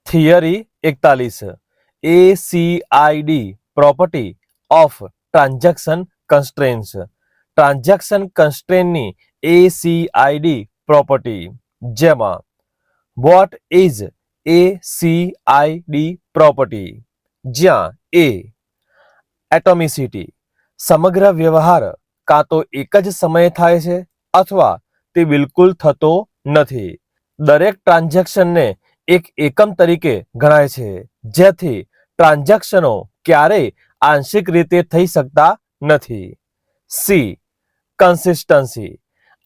Theory 41 ACID property of transaction constraints transaction કન્સ્ટ્રેન્ટની ACID property જેમાં what is ACID property જ્યાં A atomicity સમગ્ર વ્યવહાર કાં તો એક જ સમયે થાય છે અથવા તે બિલકુલ થતો નથી. દરેક ટ્રાન્ઝેક્શનને એક એકમ તરીકે ગણાય છે જેથી ટ્રાન્ઝેક્શનો ક્યારેય આંશિક રીતે થઈ શકતા નથી. સી કન્સિસ્ટન્સી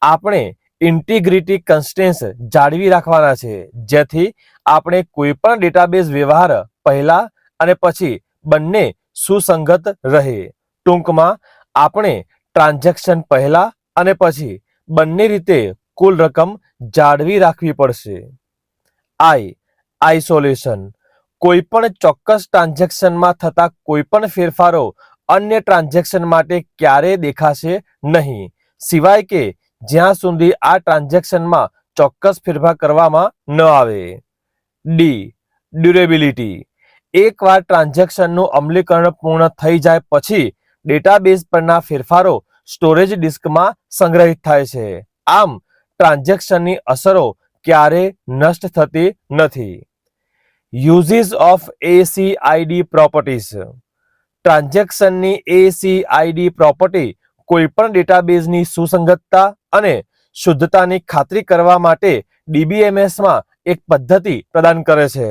આપણે ઇન્ટિગ્રિટી કન્સ્ટ્રેન્ટ્સ જાળવી રાખવાના છે જેથી આપણે કોઈ પણ ડેટાબેઝ વ્યવહાર પહેલા અને પછી બંને સુસંગત રહે. ટૂંકમાં આપણે ટ્રાન્ઝેક્શન પહેલા અને પછી બંને રીતે કુલ રકમ જાળવી રાખવી પડશે. આઇસોલેશન કોઈ પણ ચોક્કસ ટ્રાન્ઝેક્શનમાં થતા કોઈ પણ ફેરફારો અન્ય ટ્રાન્ઝેક્શન માટે ક્યારેય દેખાશે નહીં સિવાય કે જ્યાં સુધી આ ટ્રાન્ઝેક્શનમાં ચોક્કસ ફેરફાર કરવામાં ન આવે. ડી ડ્યુરેબિલિટી એકવાર ટ્રાન્ઝેક્શનનું અમલીકરણ પૂર્ણ થઈ જાય પછી ડેટાબેઝ પરના ફેરફારો સ્ટોરેજ ડિસ્કમાં સંગ્રહિત થાય છે. આમ ટ્રાન્ઝેક્શનની અસરો ક્યારેય નષ્ટ થતી નથી. યુઝિસ ઓફ ACID પ્રોપર્ટીઝ ટ્રાન્ઝેક્શનની ACID પ્રોપર્ટી કોઈપણ ડેટાબેઝની સુસંગતતા અને શુદ્ધતાની ખાતરી કરવા માટે DBMSમાં એક પદ્ધતિ પ્રદાન કરે છે.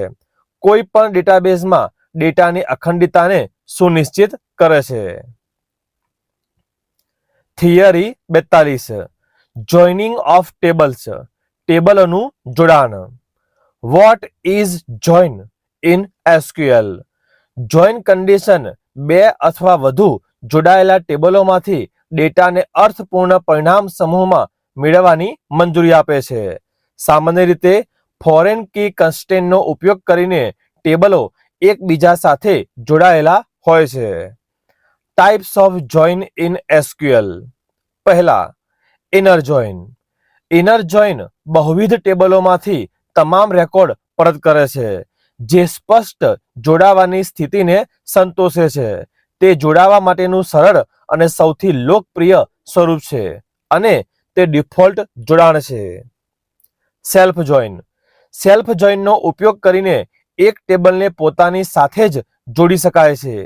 કોઈ પણ ડેટાબેઝમાં ડેટાની અખંડિતતાને સુનિશ્ચિત કરે છે. થિયરી 42 જોઇનિંગ ઓફ ટેબલ્સ ટેબલોનું જોડાણ. What is join in SQL join condition બે અથવા વધુ જોડાયેલા ટેબલોમાંથી ડેટાને અર્થપૂર્ણ પરિણામ સમૂહમાં મેળવવાની મંજૂરી આપે છે. સામાન્ય રીતે ફોરેન કી કન્સ્ટ્રેન્ટનો ઉપયોગ કરીને ટેબલો એકબીજા સાથે જોડાયેલા હોય છે. Types of join in SQL પહેલા ઇનર જોઇન. ઇનર જોઇન બહુવિધ ટેબલોમાંથી તમામ રેકોર્ડ પરત કરે છે જે સ્પષ્ટ જોડાવાની સ્થિતિને સંતોષે છે. તે જોડાવા માટેનું સરળ અને સૌથી લોકપ્રિય સ્વરૂપ છે અને તે ડિફોલ્ટ જોડાણ છે. Self join. સેલ્ફ જોઇનનો ઉપયોગ કરીને એક ટેબલને પોતાની સાથે જ જોડી શકાય છે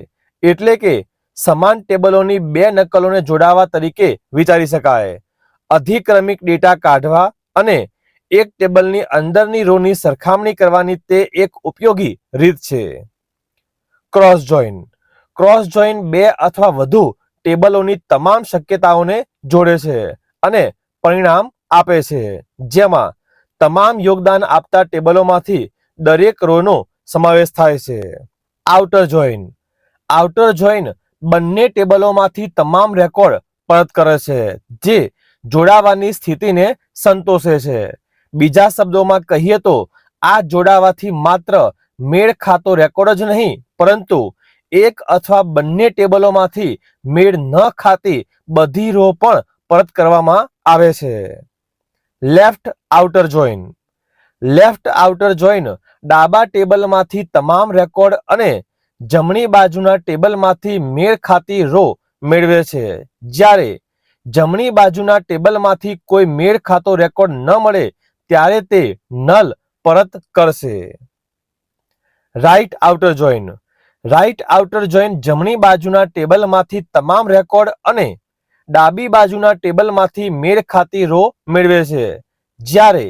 એટલે કે સમાન ટેબલોની બે નકલોને જોડાવા તરીકે વિચારી શકાય. અધિક્રમિક ડેટા કાઢવા અને એક ટેબલની અંદરની રોની સરખામણી કરવાની તે એક ઉપયોગી રીત છે. Cross join. ક્રોસ જોઇન બે અથવા વધુ ટેબલોની તમામ શક્યતાઓને જોડે છે અને પરિણામ આપે છે જેમાં તમામ યોગદાન આપતા ટેબલોમાંથી દરેક રોનો સમાવેશ થાય છે. Outer join. આઉટર જોઇન બંને ટેબલોમાંથી તમામ રેકોર્ડ પરત કરે છે જે જોડાવાની સ્થિતિને સંતોષે છે. બીજા શબ્દોમાં કહીએ તો આ જોડાવાથી માત્ર મેળ ખાતો રેકોર્ડ જ નહીં પરંતુ એક અથવા બંને ટેબલોમાંથી મેળ ન ખાતી બધી રો પણ પરત કરવામાં આવે છે. Left outer join. Left outer join ડાબા ટેબલમાંથી તમામ રેકોર્ડ અને જમણી બાજુના ટેબલમાંથી મેળ ખાતી રો મેળવે છે. જ્યારે જમણી બાજુના ટેબલમાંથી કોઈ મેળ ખાતો રેકોર્ડ ન મળે ત્યારે તે નલ પરત કરશે. Right outer join. Right outer join જમણી બાજુના ટેબલમાંથી તમામ રેકોર્ડ અને ડાબી બાજુના ટેબલમાંથી મેળ ખાતી રો મેળવે છે. જ્યારે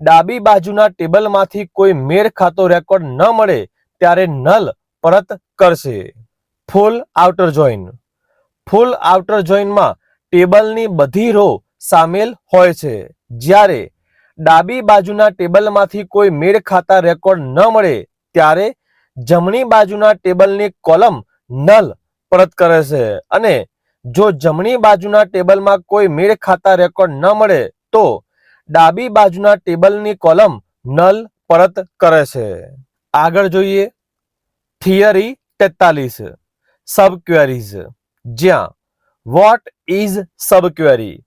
ડાબી બાજુના ટેબલમાંથી કોઈ મેળ ખાતો રેકોર્ડ ન મળે ત્યારે નલ પરત કરશે. ફૂલ આઉટર જોઇન. ફૂલ આઉટર જોઇનમાં ટેબલની બધી રો સામેલ હોય છે. જ્યારે ડાબી બાજુના ટેબલમાંથી કોઈ મેળ ખાતા રેકોર્ડ ન મળે ત્યારે જમણી બાજુના ટેબલની કોલમ નલ પરત કરે છે અને જો જમણી બાજુના ટેબલમાં કોઈ મેળ ખાતા રેકોર્ડ ન મળે તો ડાબી બાજુના ટેબલની કોલમ નલ પરત કરે છે. આગળ જોઈએ થિયરી 43 સબક્વેરીઝ જ્યાં વોટ ઇઝ સબક્વેરી.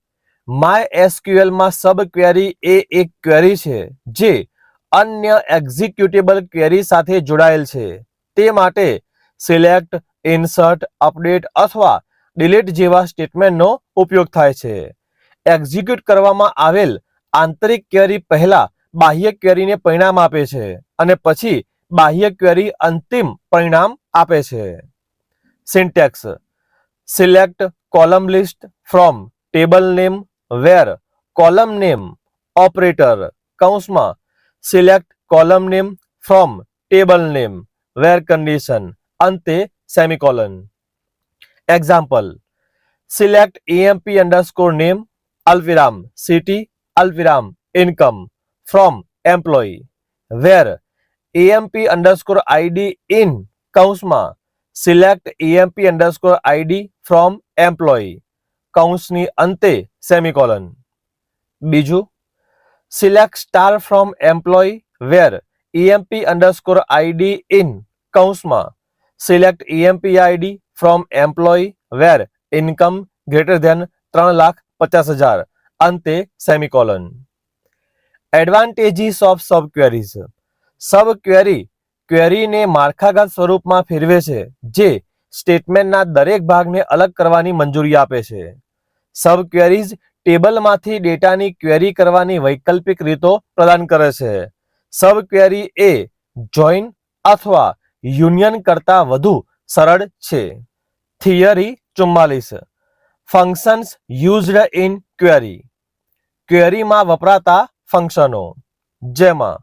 MySQL માં સબક્વેરી એ એક ક્વેરી છે જે અન્ય એક્ઝિક્યુટેબલ ક્વેરી સાથે જોડાયેલ છે. તે માટે સિલેક્ટ, ઇન્સર્ટ, અપડેટ અથવા ડિલીટ જેવા સ્ટેટમેન્ટનો ઉપયોગ થાય છે. એક્ઝિક્યુટ કરવામાં આવેલ આંતરિક ક્વેરી પહેલા બાહ્ય ક્વેરીને પરિણામ આપે છે અને પછી બાહ્ય ક્વેરી અંતિમ પરિણામ આપે છે. Syntax: select column list from table name where column name operator કૌંસમાં select column name from table name where condition અંતે semicolon. Example: select EMP underscore name અલ્પવિરામ સિટી અલ્પવિરામ income from employee where EMP underscore ID in કૌંસમાં select EMP underscore ID from employee કૌંસની અંતે semicolon. બીજું, select star from employee where EMP underscore ID in કૌંસમાં select EMP ID from employee where income greater than 3,50,000 અંતે semicolon. Advantages of subqueries. Subquery ક્વેરીને માળખાગત સ્વરૂપમાં ફેરવે છે, જે સ્ટેટમેન્ટના દરેક ભાગને અલગ કરવાની મંજૂરી આપે છે. સબ ક્વેરીઝ ટેબલમાંથી ડેટાની ક્વેરી કરવાની વૈકલ્પિક રીતો પ્રદાન કરે છે. સબ ક્વેરી એ જોઇન અથવા યુનિયન કરતાં વધુ સરળ છે. Theory 44. Functions used in query. ક્વેરીમાં વપરાતા ફંક્શનો, જેમાં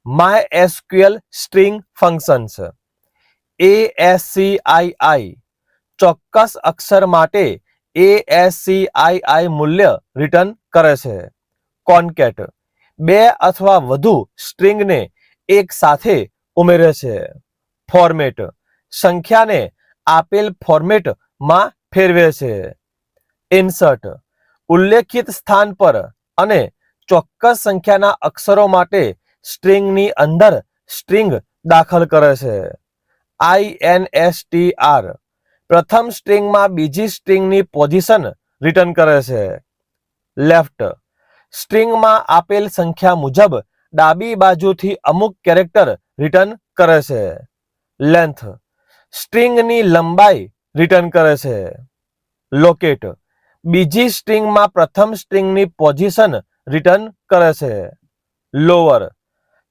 MySQL સ્ટ્રિંગ ફંક્શન્સ. ASCII ચોક્કસ અક્ષર માટે ASCII મૂલ્ય રિટર્ન કરે છે. કોન્કેટ બે અથવા વધુ સ્ટ્રિંગને એક સાથે ઉમેરે છે. ફોર્મેટ સંખ્યાને આપેલ ફોર્મેટમાં ફેરવે છે. ઇન્સર્ટ ઉલ્લેખિત સ્થાન પર અને ચોક્કસ સંખ્યાના અક્ષરો માટે સ્ટ્રિંગની અંદર સ્ટ્રિંગ દાખલ કરે છે. INSTR પ્રથમ સ્ટ્રિંગમાં બીજી સ્ટ્રિંગની પોઝિશન રિટર્ન કરે છે. લેફ્ટ સ્ટ્રિંગમાં આપેલ સંખ્યા મુજબ ડાબી બાજુથી અમુક કેરેક્ટર રિટર્ન કરે છે. લેન્થ સ્ટ્રિંગની લંબાઈ રિટર્ન કરે છે. લોકેટ બીજી સ્ટ્રિંગમાં પ્રથમ સ્ટ્રિંગની પોઝિશન રિટર્ન કરે છે. લોઅર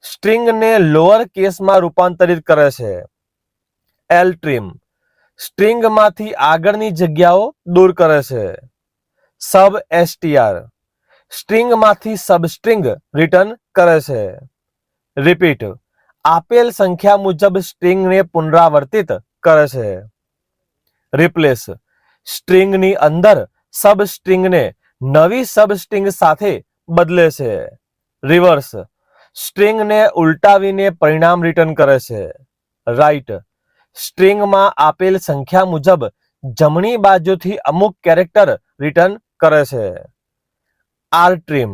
સ્ટ્રિંગને લોઅર કેસમાં રૂપાંતરિત કરે છે. એલટ્રીમ સ્ટ્રિંગમાંથી આગળની જગ્યાઓ દૂર કરે છે. સબ STR સ્ટ્રિંગમાંથી સબસ્ટ્રિંગ રિટર્ન કરે છે. રિપીટ આપેલ સંખ્યા મુજબ સ્ટ્રિંગને પુનરાવર્તિત કરે છે. રિપ્લેસ સ્ટ્રિંગની અંદર સબસ્ટ્રિંગને નવી સબસ્ટ્રિંગ સાથે બદલે છે. રિવર્સ સ્ટ્રિંગને ઉલટાવીને પરિણામ રિટર્ન કરે છે. રાઇટ સ્ટ્રિંગમાં આપેલ સંખ્યા મુજબ જમણી બાજુથી અમુક કેરેક્ટર રિટર્ન કરે છે. આરટ્રીમ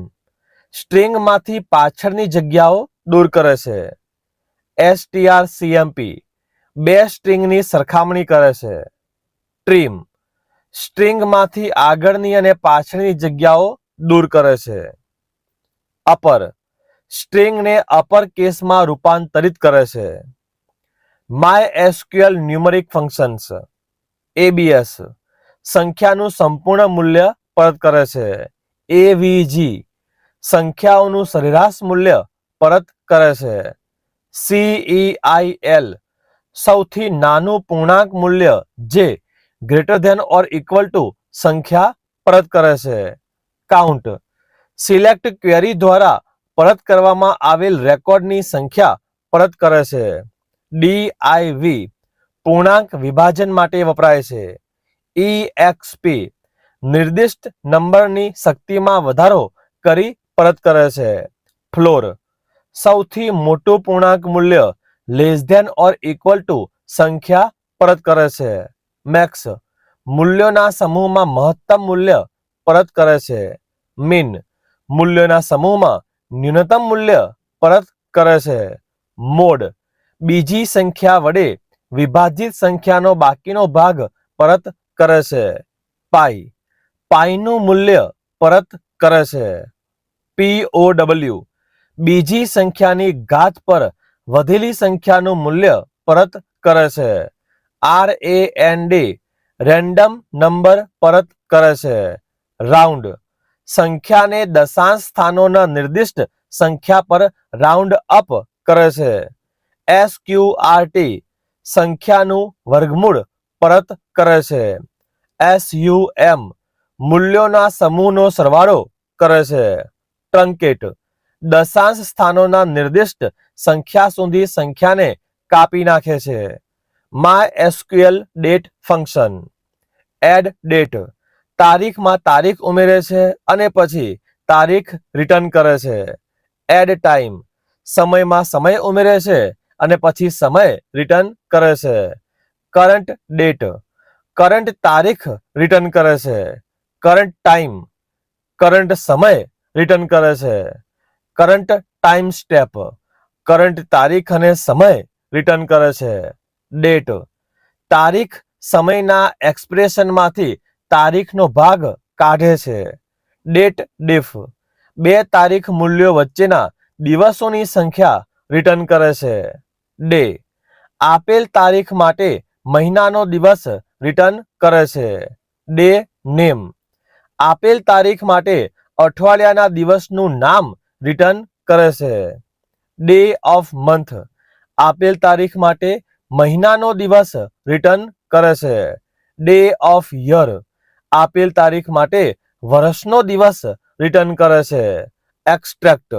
સ્ટ્રિંગમાંથી પાછળની જગ્યાઓ દૂર કરે છે. strcmp બે સ્ટ્રિંગની સરખામણી કરે છે. ટ્રીમ સ્ટ્રિંગમાંથી આગળની અને પાછળની જગ્યાઓ દૂર કરે છે. અપર સ્ટ્રિંગને અપર કેસમાં રૂપાંતરિત કરે છે. MySQL ન્યુમેરિક ફંક્શન્સ ABS સંખ્યાનું સંપૂર્ણ મૂલ્ય પરત કરે છે. AVG સંખ્યાઓનું સરેરાશ મૂલ્ય પરત કરે છે. CEIL સૌથી નાનું પૂર્ણાંક મૂલ્ય જે greater than or equal to સંખ્યા પરત કરે છે. કાઉન્ટ સિલેક્ટ ક્વેરી દ્વારા પરત કરવામાં આવેલ રેકોર્ડની સંખ્યા પરત કરે છે. DIV પૂર્ણાંક વિભાજન માટે વપરાય છે. EXP નિર્દિષ્ટ નંબરની શક્તિમાં વધારો કરી પરત કરે છે. ફ્લોર સૌથી મોટું પૂર્ણાંક મૂલ્ય less than or equal to સંખ્યા પરત કરે છે. મેક્સ મૂલ્યોના સમૂહમાં મહત્તમ મૂલ્ય પરત કરે છે. મીન મૂલ્યોના સમૂહમાં ન્યૂનતમ મૂલ્ય પરત કરે છે. મોડ બીજી સંખ્યા વડે વિભાજિત સંખ્યાનો બાકીનો ભાગ પરત કરે છે. પાઈ પાઈનું મૂલ્ય પરત કરે છે. POW બીજી સંખ્યાની ઘાત પર વધેલી સંખ્યાનું મૂલ્ય પરત કરે છે. RAND રેન્ડમ નંબર પરત કરે છે. રાઉન્ડ સંખ્યાને દશાંશ સ્થાનોના નિર્દિષ્ટ સંખ્યા પર રાઉન્ડ અપ કરે છે. SQRT સંખ્યાનું વર્ગમૂળ પરત કરે છે. SUM મૂલ્યોના સમૂહનો સરવાળો કરે છે. ટ્રંકેટ દશાંશ સ્થાનોના નિર્દિષ્ટ સંખ્યા સુધી સંખ્યાને કાપી નાખે છે. MySQL date function add date તારીખમાં તારીખ ઉમેરે છે અને પછી તારીખ રિટર્ન કરે છે. એડ ટાઈમ સમયમાં સમય ઉમેરે છે અને પછી સમય રિટર્ન કરે છે. કરંટ ડેટ કરંટ તારીખ રિટર્ન કરે છે. કરંટ ટાઈમ કરંટ સમય રિટર્ન કરે છે. કરંટ ટાઈમ સ્ટેપ કરંટ તારીખ અને સમય રિટર્ન કરે છે. ડેટ તારીખ સમયના એક્સપ્રેશનમાંથી તારીખનો ભાગ કાઢે છે. ડેટ ડિફ બે તારીખ મૂલ્યો વચ્ચેના દિવસોની સંખ્યા રિટર્ન કરે છે. ડે આપેલ તારીખ માટે મહિનાનો દિવસ રિટર્ન કરે છે. ડે નેમ આપેલ તારીખ માટે અઠવાડિયાના દિવસનું નામ રિટર્ન કરે છે. ડે ઓફ મંથ આપેલ તારીખ માટે મહિનાનો દિવસ રિટર્ન કરે છે. ડે ઓફ યર આપેલ તારીખ માટે વર્ષનો દિવસ રિટર્ન કરે છે. એક્સ્ટ્રેક્ટ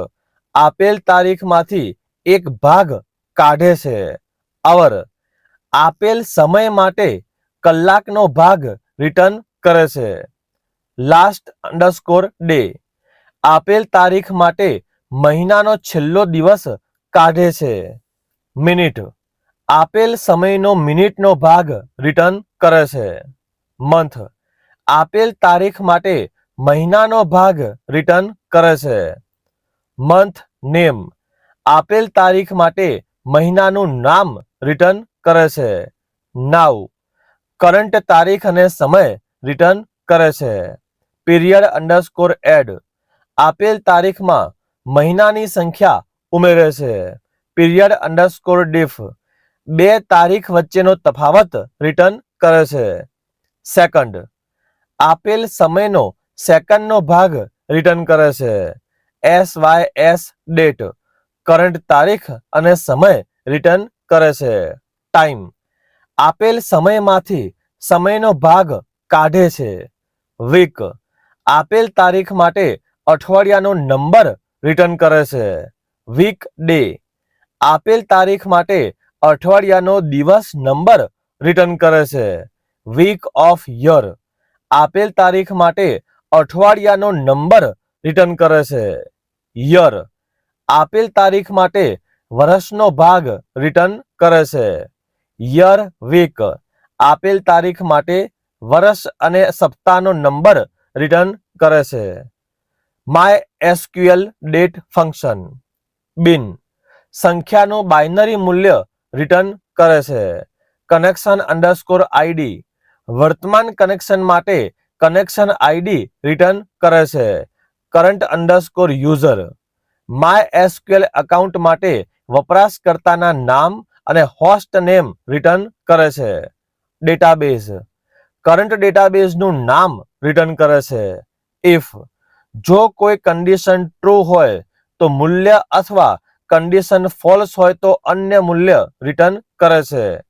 આપેલ તારીખમાંથી એક ભાગ કાઢે છે. અવર આપેલ સમય માટે કલાકનો ભાગ રિટર્ન કરે છે. લાસ્ટ અંડરસ્કોર ડે આપેલ તારીખ માટે મહિનાનો છેલ્લો દિવસ કાઢે છે. મિનિટ આપેલ સમયનો મિનિટનો ભાગ રિટર્ન કરે છે. મંથ આપેલ તારીખ માટે મહિનાનો ભાગ રિટર્ન કરે છે. મંથ નેમ આપેલ તારીખ માટે મહિનાનું નામ રિટર્ન કરે છે. નાઉ કરંટ તારીખ અને સમય રિટર્ન કરે છે. પીરિયડ અંડરસ્કોર એડ આપેલ તારીખમાં મહિનાની સંખ્યા ઉમેરે છે. પીરિયડ અંડરસ્કોર ડિફ બે તારીખ વચ્ચેનો તફાવત રિટર્ન કરે છે. સેકન્ડ આપેલ સમયનો સેકન્ડનો ભાગ રિટર્ન કરે છે. SYS ડેટ કરંટ તારીખ અને સમય રિટર્ન કરે છે. ટાઈમ આપેલ સમયમાંથી સમયનો ભાગ કાઢે છે. વીક આપેલ તારીખ માટે અઠવાડિયાનો નંબર રિટર્ન કરે છે. વીક ડે આપેલ તારીખ માટે અઠવાડિયાનો દિવસ નંબર રિટર્ન કરે છે. વીક ઓફ યર આપેલ તારીખ માટે અઠવાડિયાનો નંબર રિટર્ન કરે છે. યર આપેલ તારીખ માટે વર્ષનો ભાગ રિટર્ન કરે છે. યર વીક આપેલ તારીખ માટે વર્ષ અને સપ્તાહનો નંબર રિટર્ન કરે છે. MySQL ડેટ ફંક્શન બિન સંખ્યાનું બાઇનરી મૂલ્ય રિટર્ન કરે છે. કનેક્શન અંડરસ્કોર આઈડી વર્તમાન કનેક્શન માટે કનેક્શન આઈડી રિટર્ન કરે છે. Current underscore user MySQL account માટે વપરાશકર્તાના નામ અને હોસ્ટ નેમ રિટર્ન કરે છે. ડેટાબેઝ કરંટ ડેટાબેઝનું નામ રિટર્ન કરે છે. ઇફ જો કોઈ કન્ડિશન ટ્રુ હોય તો મૂલ્ય અથવા કન્ડિશન ફોલ્સ હોય તો અન્ય મૂલ્ય રિટર્ન કરે છે.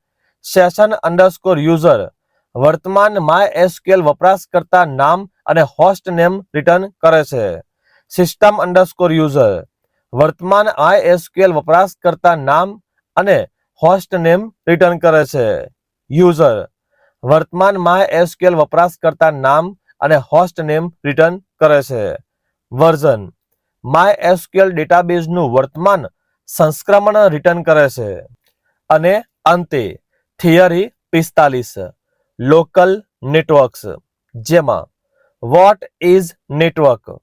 સેશન અંડરસ્કોર યુઝર વર્તમાન MySQL વપરાશકર્તા નામ અને હોસ્ટ નેમ રિટર્ન કરે છે. સિસ્ટમ અંડરસ્કોર યુઝર વર્તમાન MySQL વપરાશકર્તા નામ અને હોસ્ટ નેમ રિટર્ન કરે છે. યુઝર વર્તમાન MySQL વપરાશકર્તા નામ અને હોસ્ટ નેમ રિટર્ન કરે છે. વર્ઝન MySQL ડેટાબેઝનું વર્તમાન સંસ્કરણ રિટર્ન કરે છે. અને અંતે થિયરી 45 લોકલ નેટવર્ક્સ જેમાં વોટ ઇઝ નેટવર્ક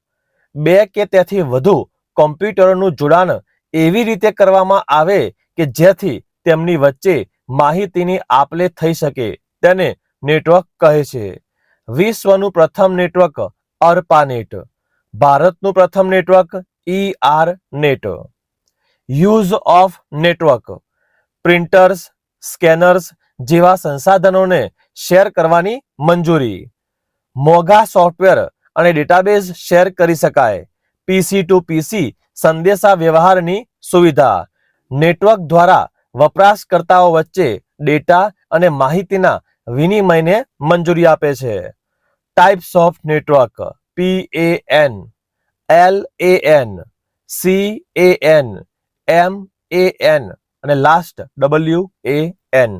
બે કે તેથી વધુ કોમ્પ્યુટરોનું જોડાણ એવી રીતે કરવામાં આવે કે જેથી તેમની વચ્ચે માહિતીની આપ-લે થઈ શકે તેને નેટવર્ક કહે છે. વિશ્વનું પ્રથમ નેટવર્ક અર્પાનેટ ભારતનું પ્રથમ network net. Use of network, printers, scanners જેવા સંસાધનોને શેર કરવાની મંજૂરી. મોંઘા સોફ્ટવેર અને ડેટાબેઝ શેર કરી શકાય. પીસી ટુ પીસી સંદેશા વ્યવહારની સુવિધા. નેટવર્ક દ્વારા વપરાશકર્તાઓ વચ્ચે ડેટા અને માહિતીના વિનિમયને મંજૂરી આપે છે. Types of network, PAN, LAN, CAN, MAN અને લાસ્ટ WAN.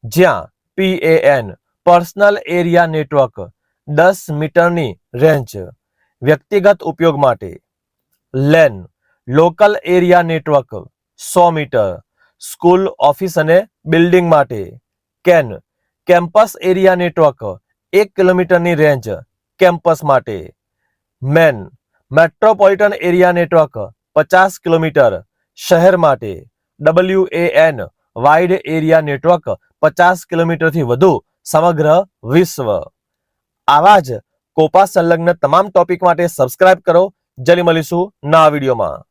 જ્યાં PAN પર્સનલ એરિયા નેટવર્ક 10 મીટરની રેન્જ વ્યક્તિગત ઉપયોગ માટે. LAN local area network 100 metre school, office અને બિલ્ડિંગ માટે. CAN કેમ્પસ એરિયા નેટવર્ક 1 કિલોમીટરની રેન્જ કેમ્પસ માટે. MEN metropolitan area network 50 kilometre શહેર માટે. WAN વાઇડ એરિયા નેટવર્ક 50 કિલોમીટરથી વધુ સમગ્ર વિશ્વ. આવા જ કોપા સંલગ્ન તમામ ટોપિક માટે સબસ્ક્રાઇબ કરો. જલ્દી મળીશું નવા વિડીયોમાં.